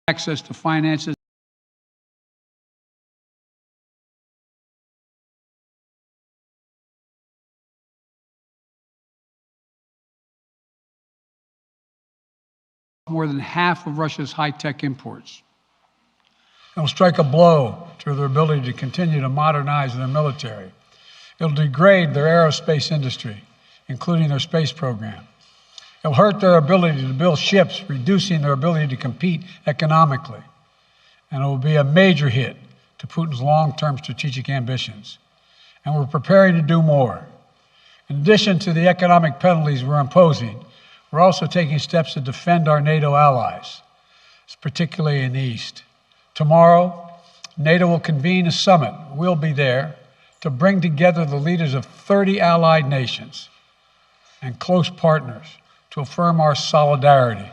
Access to finances. More than half of Russia's high-tech imports. It will strike a blow to their ability to continue to modernize their military. It will degrade their aerospace industry, including their space program. It will hurt their ability to build ships, reducing their ability to compete economically. And it will be a major hit to Putin's long-term strategic ambitions. And we're preparing to do more. In addition to the economic penalties we're imposing, we're also taking steps to defend our NATO allies, particularly in the East. Tomorrow, NATO will convene a summit. We'll be there to bring together the leaders of 30 allied nations and close partners to affirm our solidarity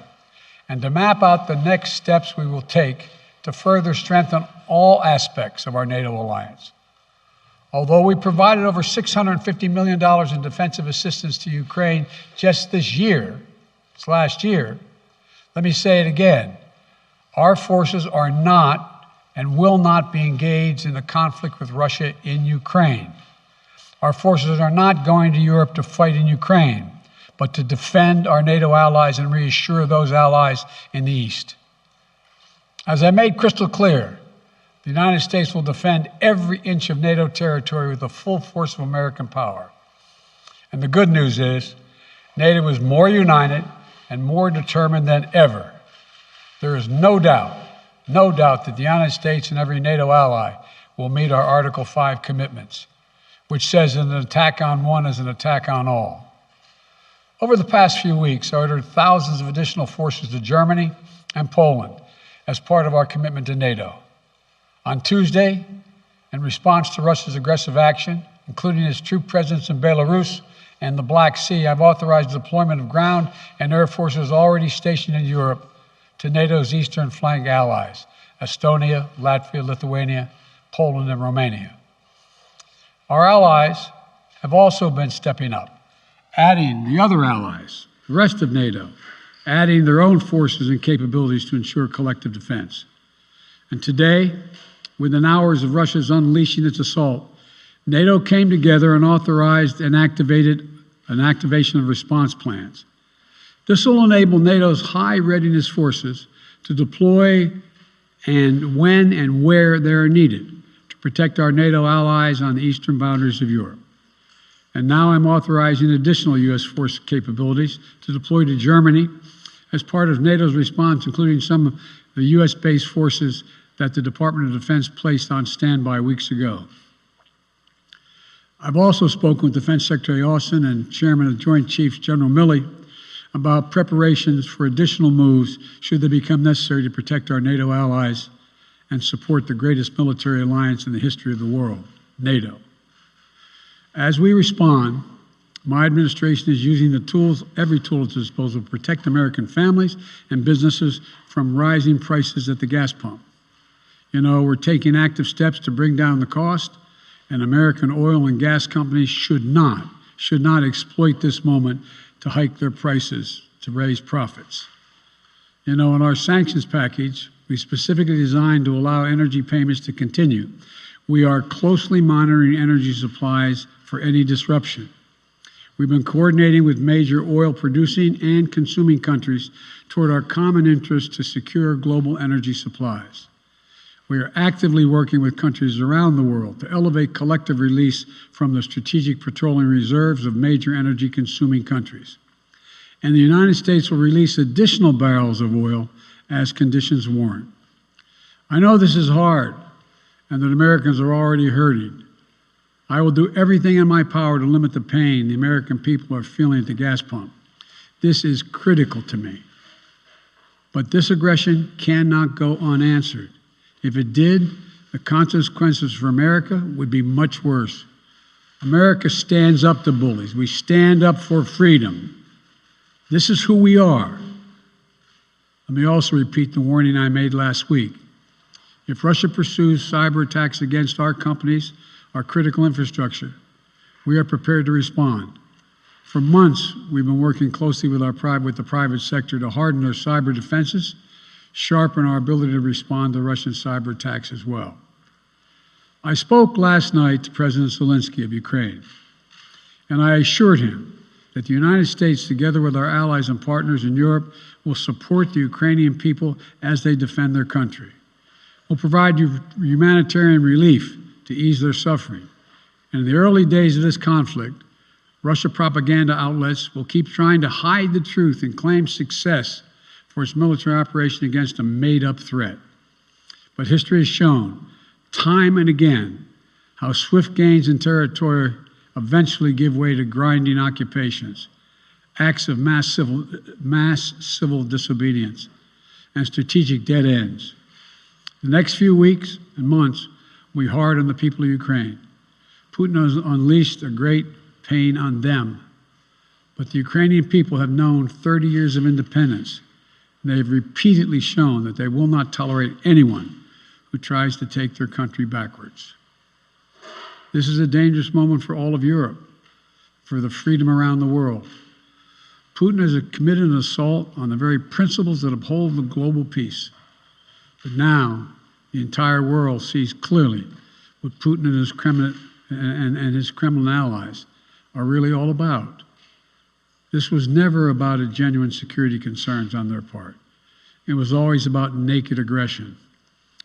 and to map out the next steps we will take to further strengthen all aspects of our NATO alliance. Although we provided over $650 million in defensive assistance to Ukraine just this last year, let me say it again. Our forces are not and will not be engaged in a conflict with Russia in Ukraine. Our forces are not going to Europe to fight in Ukraine, but to defend our NATO allies and reassure those allies in the East. As I made crystal clear, the United States will defend every inch of NATO territory with the full force of American power. And the good news is, NATO is more united and more determined than ever. There is no doubt that the United States and every NATO ally will meet our Article 5 commitments, which says that an attack on one is an attack on all. Over the past few weeks, I ordered thousands of additional forces to Germany and Poland as part of our commitment to NATO. On Tuesday, in response to Russia's aggressive action, including its troop presence in Belarus and the Black Sea, I've authorized the deployment of ground and air forces already stationed in Europe to NATO's eastern flank allies, Estonia, Latvia, Lithuania, Poland, and Romania. Our allies have also been stepping up, adding the other allies, the rest of NATO, adding their own forces and capabilities to ensure collective defense. And today, within hours of Russia's unleashing its assault, NATO came together and authorized and activated an activation of response plans. This will enable NATO's high readiness forces to deploy and when and where they are needed to protect our NATO allies on the eastern boundaries of Europe. And now I'm authorizing additional U.S. force capabilities to deploy to Germany as part of NATO's response, including some of the U.S.-based forces that the Department of Defense placed on standby weeks ago. I've also spoken with Defense Secretary Austin and Chairman of the Joint Chiefs, General Milley, about preparations for additional moves should they become necessary to protect our NATO allies and support the greatest military alliance in the history of the world, NATO. As we respond, my administration is using the tools, every tool at its disposal to protect American families and businesses from rising prices at the gas pump. You know, we're taking active steps to bring down the cost, and American oil and gas companies should not exploit this moment to hike their prices to raise profits. You know, in our sanctions package, we specifically designed to allow energy payments to continue. We are closely monitoring energy supplies for any disruption. We've been coordinating with major oil producing and consuming countries toward our common interest to secure global energy supplies. We are actively working with countries around the world to elevate collective release from the strategic petroleum reserves of major energy consuming countries. And the United States will release additional barrels of oil as conditions warrant. I know this is hard and that Americans are already hurting. I will do everything in my power to limit the pain the American people are feeling at the gas pump. This is critical to me. But this aggression cannot go unanswered. If it did, the consequences for America would be much worse. America stands up to bullies. We stand up for freedom. This is who we are. Let me also repeat the warning I made last week. If Russia pursues cyber attacks against our companies, our critical infrastructure, We are prepared to respond. For months, we've been working closely with the private sector to harden our cyber defenses, sharpen our ability to respond to Russian cyber attacks as well. I spoke last night to President Zelensky of Ukraine, and I assured him that the United States, together with our allies and partners in Europe, will support the Ukrainian people as they defend their country. We'll provide humanitarian relief to ease their suffering. And in the early days of this conflict, Russia propaganda outlets will keep trying to hide the truth and claim success for its military operation against a made-up threat. But history has shown, time and again, how swift gains in territory eventually give way to grinding occupations, acts of mass civil disobedience, and strategic dead ends. The next few weeks and months will be hard on the people of Ukraine. Putin has unleashed a great pain on them, but the Ukrainian people have known 30 years of independence. They have repeatedly shown that they will not tolerate anyone who tries to take their country backwards. This is a dangerous moment for all of Europe, for the freedom around the world. Putin has committed an assault on the very principles that uphold the global peace. But now, the entire world sees clearly what Putin and his Kremlin allies are really all about. This was never about a genuine security concerns on their part. It was always about naked aggression,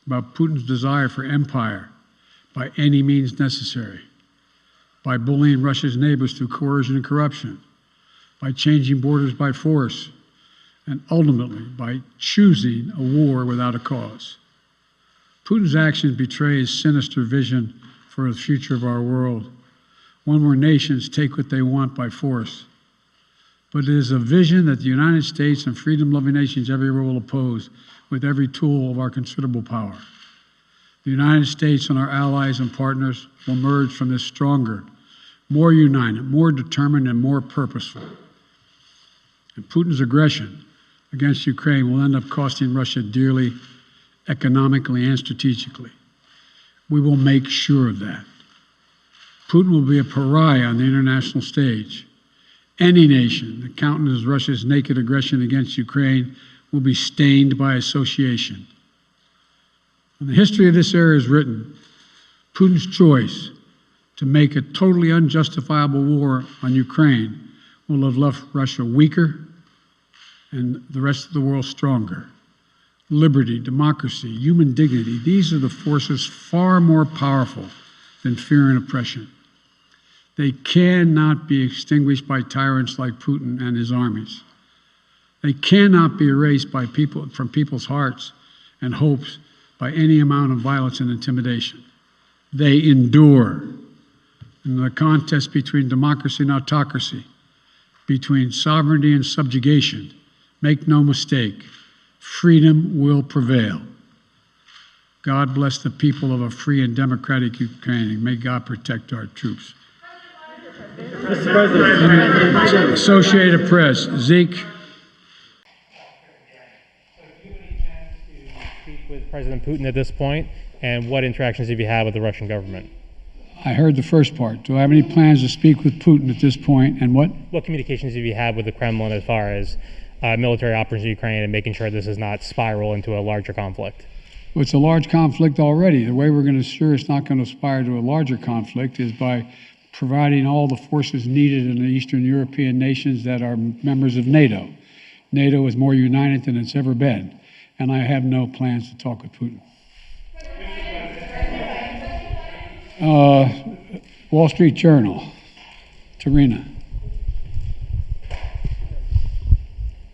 about Putin's desire for empire by any means necessary, by bullying Russia's neighbors through coercion and corruption, by changing borders by force, and ultimately by choosing a war without a cause. Putin's actions betray his sinister vision for the future of our world, one where nations take what they want by force. But it is a vision that the United States and freedom-loving nations everywhere will oppose with every tool of our considerable power. The United States and our allies and partners will emerge from this stronger, more united, more determined, and more purposeful. And Putin's aggression against Ukraine will end up costing Russia dearly, economically and strategically. We will make sure of that. Putin will be a pariah on the international stage. Any nation that countenances Russia's naked aggression against Ukraine will be stained by association. When the history of this era is written, Putin's choice to make a totally unjustifiable war on Ukraine will have left Russia weaker and the rest of the world stronger. Liberty, democracy, human dignity, these are the forces far more powerful than fear and oppression. They cannot be extinguished by tyrants like Putin and his armies. They cannot be erased from people's hearts and hopes by any amount of violence and intimidation. They endure. In the contest between democracy and autocracy, between sovereignty and subjugation, make no mistake, freedom will prevail. God bless the people of a free and democratic Ukraine, and may God protect our troops. Mr. President. Associated Press, Zeke. Do you have any plans to speak with President Putin at this point, and what interactions have you had with the Russian government? I heard the first part. Do I have any plans to speak with Putin at this point, and what? What communications have you had with the Kremlin as far as military operations in Ukraine and making sure this does not spiral into a larger conflict? Well, it's a large conflict already. The way we're going to ensure it's not going to aspire to a larger conflict is by providing all the forces needed in the Eastern European nations that are members of NATO. NATO is more united than it's ever been, and I have no plans to talk with Putin. Wall Street Journal, Tarina.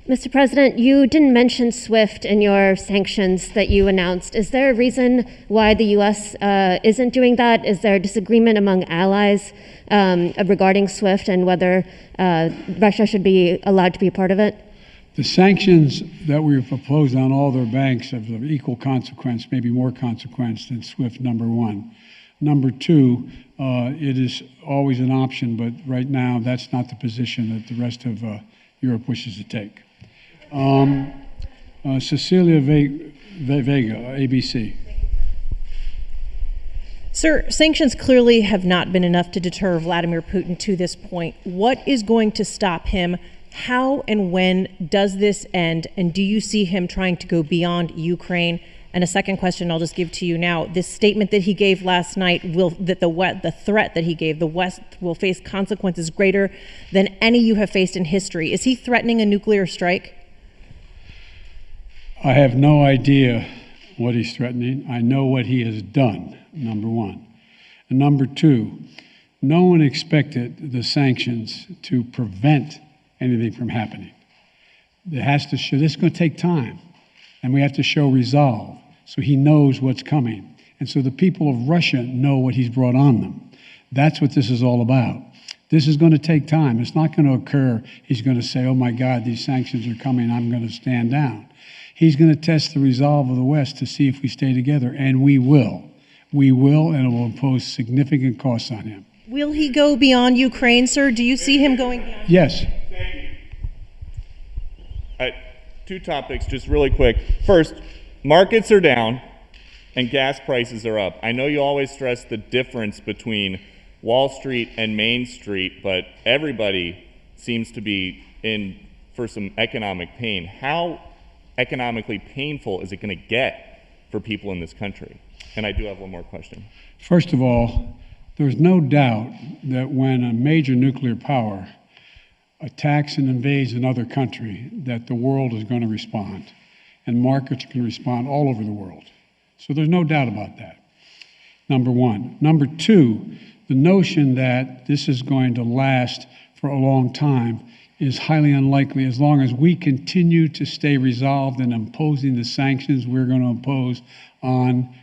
Mr. President, you didn't mention SWIFT in your sanctions that you announced. Is there a reason why the U.S. Isn't doing that? Is there a disagreement among allies regarding SWIFT and whether Russia should be allowed to be a part of it? The sanctions that we've proposed on all their banks have of equal consequence, maybe more consequence than SWIFT, number one. Number two, it is always an option, but right now that's not the position that the rest of Europe wishes to take. Cecilia Vega, ABC. Sir, sanctions clearly have not been enough to deter Vladimir Putin to this point. What is going to stop him? How and when does this end? And do you see him trying to go beyond Ukraine? And a second question I'll just give to you now. This statement that he gave last night, the threat that he gave, the West will face consequences greater than any you have faced in history. Is he threatening a nuclear strike? I have no idea what he's threatening. I know what he has done, number one. And number two, no one expected the sanctions to prevent anything from happening. It has to show, this is going to take time, and we have to show resolve so he knows what's coming. And so the people of Russia know what he's brought on them. That's what this is all about. This is going to take time. It's not going to occur, he's going to say, oh my God, these sanctions are coming, I'm going to stand down. He's going to test the resolve of the West to see if we stay together, and we will. We will, and it will impose significant costs on him. Will he go beyond Ukraine, sir? Do you see him going beyond? Yes. Two topics, just really quick. First, markets are down and gas prices are up. I know you always stress the difference between Wall Street and Main Street, but everybody seems to be in for some economic pain. How economically painful is it going to get for people in this country? And I do have one more question. First of all, there's no doubt that when a major nuclear power attacks and invades another country, that the world is going to respond, and markets can respond all over the world. So there's no doubt about that, number one. Number two, the notion that this is going to last for a long time is highly unlikely as long as we continue to stay resolved in imposing the sanctions we're going to impose on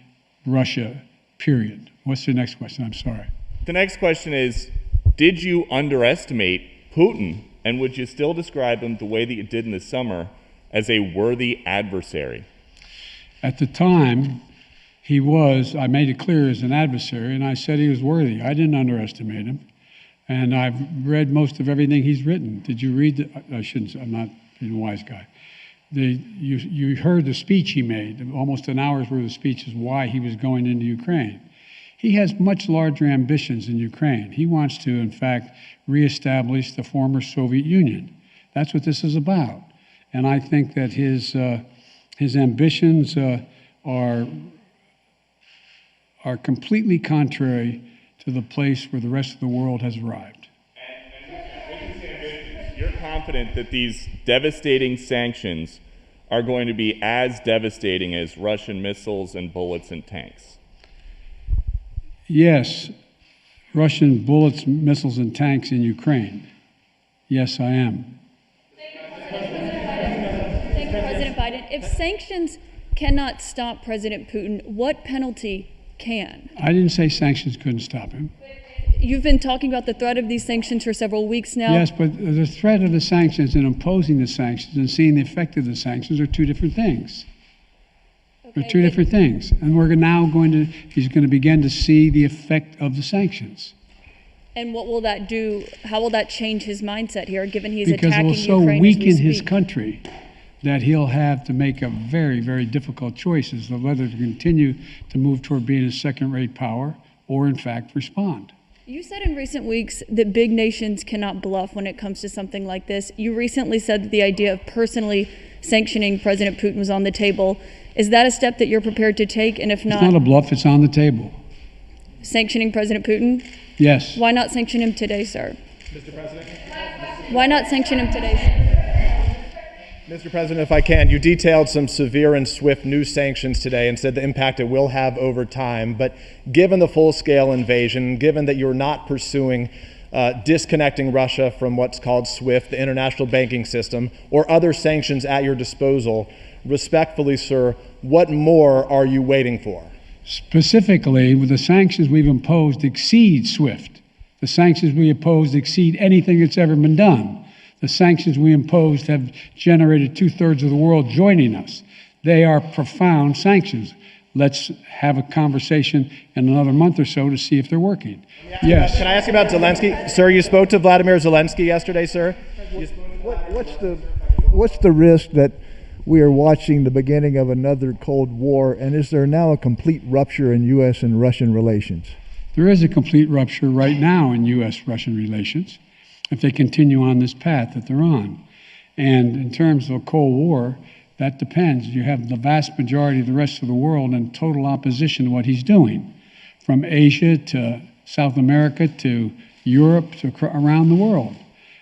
Russia, period. What's the next question? I'm sorry. The next question is, did you underestimate Putin, and would you still describe him the way that you did in the summer as a worthy adversary? At the time, he was, I made it clear, as an adversary, and I said he was worthy. I didn't underestimate him. And I've read most of everything he's written. Did you read I shouldn't, I'm not being a wise guy. You heard the speech he made, almost an hour's worth of speeches, why he was going into Ukraine. He has much larger ambitions in Ukraine. He wants to, in fact, reestablish the former Soviet Union. That's what this is about. And I think that his ambitions are completely contrary to the place where the rest of the world has arrived. And you're confident that these devastating sanctions are going to be as devastating as Russian missiles and bullets and tanks? Yes, Russian bullets, missiles, and tanks in Ukraine. Yes, I am. Thank you, President Biden. If sanctions cannot stop President Putin, what penalty can? I didn't say sanctions couldn't stop him. You've been talking about the threat of these sanctions for several weeks now. Yes, but the threat of the sanctions and imposing the sanctions and seeing the effect of the sanctions are two different things. They're two different things. And he's going to begin to see the effect of the sanctions. And what will that do? How will that change his mindset here, given he's because attacking it will so Ukraine weaken his country that he'll have to make a very, very difficult choice as to whether to continue to move toward being a second-rate power or, in fact, respond. You said in recent weeks that big nations cannot bluff when it comes to something like this. You recently said that the idea of personally sanctioning President Putin was on the table. Is that a step that you're prepared to take? And if not, it's not a bluff, it's on the table. Sanctioning President Putin? Yes. Why not sanction him today, sir? Mr. President? Why not sanction him today, sir? Mr. President, if I can, you detailed some severe and swift new sanctions today and said the impact it will have over time. But given the full-scale invasion, given that you're not pursuing disconnecting Russia from what's called SWIFT, the international banking system, or other sanctions at your disposal, respectfully, sir, what more are you waiting for? Specifically, with the sanctions we've imposed exceed SWIFT. The sanctions we imposed exceed anything that's ever been done. The sanctions we imposed have generated 2/3 of the world joining us. They are profound sanctions. Let's have a conversation in another month or so to see if they're working. Yes. Can I ask you about Zelensky? Sir, you spoke to Vladimir Zelensky yesterday, sir. What's the risk that we are watching the beginning of another Cold War, and is there now a complete rupture in U.S. and Russian relations? There is a complete rupture right now in U.S.-Russian relations if they continue on this path that they're on. And in terms of a Cold War, that depends. You have the vast majority of the rest of the world in total opposition to what he's doing, from Asia to South America to Europe to around the world.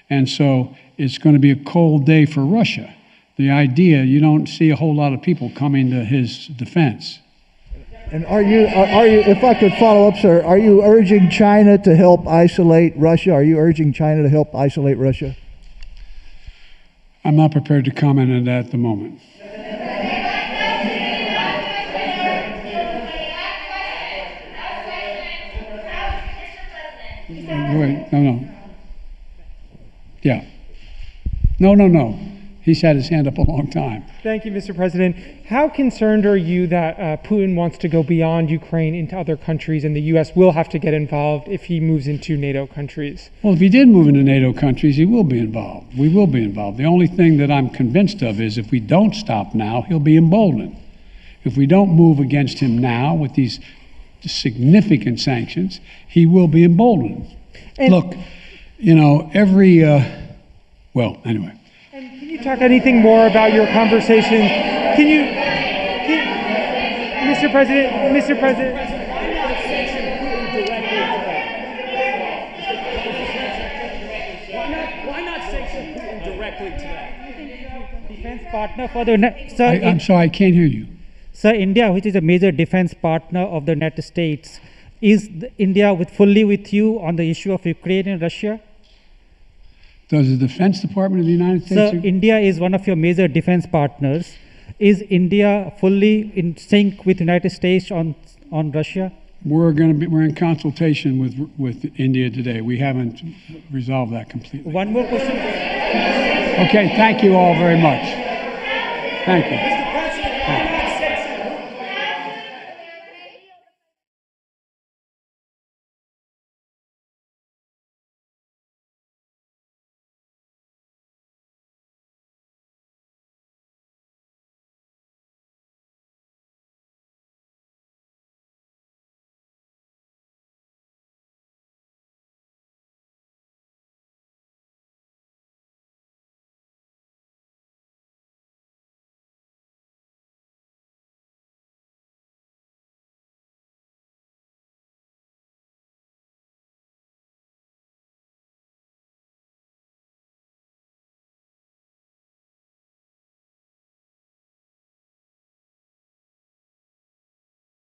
And so it's going to be a cold day for Russia. The idea, you don't see a whole lot of people coming to his defense. And are you, if I could follow up, sir, are you urging China to help isolate Russia? Are you urging China to help isolate Russia? I'm not prepared to comment on that at the moment. Wait, no. Yeah. No. He's had his hand up a long time. Thank you, Mr. President. How concerned are you that Putin wants to go beyond Ukraine into other countries, and the U.S. will have to get involved if he moves into NATO countries? Well, if he did move into NATO countries, he will be involved. We will be involved. The only thing that I'm convinced of is if we don't stop now, he'll be emboldened. If we don't move against him now with these significant sanctions, he will be emboldened. Look, well, anyway. And can you talk anything more about your conversation? Mr. President. Why not sanction Putin directly today? Defense partner for the I'm sorry, I can't hear you. Sir, India, which is a major defense partner of the United States, is India fully with you on the issue of Ukraine and Russia? Does the Defense Department of the United States? Sir, India is one of your major defense partners. Is India fully in sync with the United States on Russia? We're in consultation with India today. We haven't resolved that completely. One more question. Okay, thank you all very much. Thank you.